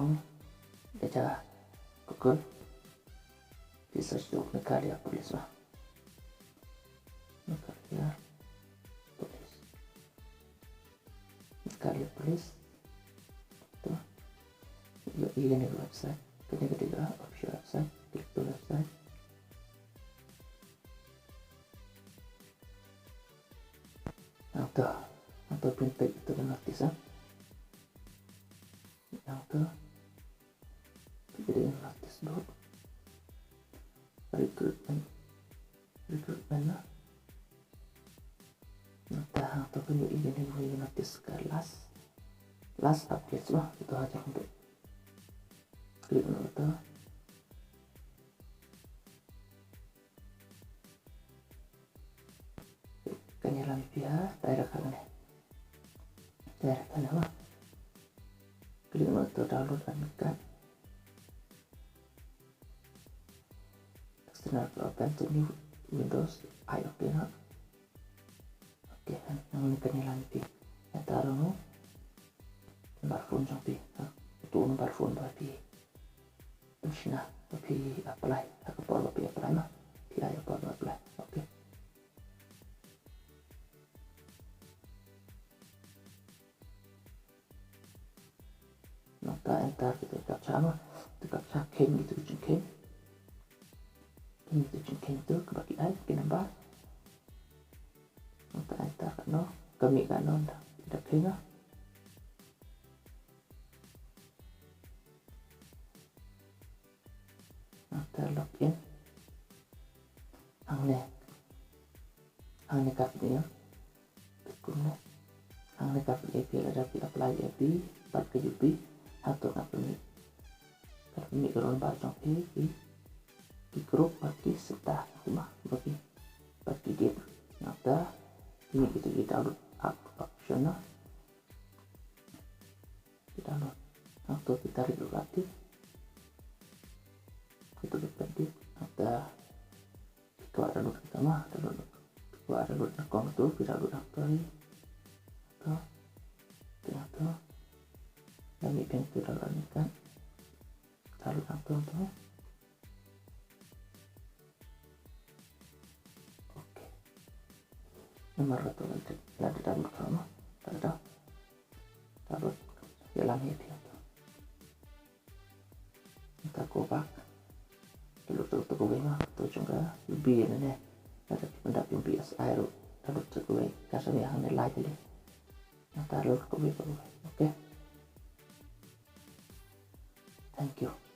doang baca Google di search dulu Nekalia Police lah. Nekalia Police tuh ini website. Ketiga official website, klik to website. Atau pintu itu kan artisan tuh jadi artis dulu rekrutmen lah. Atau kan ini notis ke last update lah, itu aja untuk klik itu. Kanyalan pihak daerah kalian mah klik itu download kan external open to new Windows oke kan yang kanyalan pihak ya taruh nomor phone sampai itu nomor phone tapi terus tapi apply aku perlu apply mah ya perlu apply. Oke. Nota enter gitu captcha mah itu captcha king gitu king itu kebagian ke nomor nota enter kan kami kan udah king lah. Nota login ang kapnya bekunnya ang kapnya ada apply API buat ke UP atau kapnya kalau bahasa di grup bagi setah rumah bagi game nota ini gitu di download optional di download atau kita regulatif itu berarti ada kalau ada download kita mah kalau ada download akun itu bisa download atau dan ini yang kita lakukan taruh akun tuh. Oke, nomor itu nanti taruh sama taruh jalan itu kita kopak dulu tuh gue mah tuh juga lebih ini ada pendamping PS air taruh tuh gue kasih yang nilai jadi taruh gue oke. Thank you.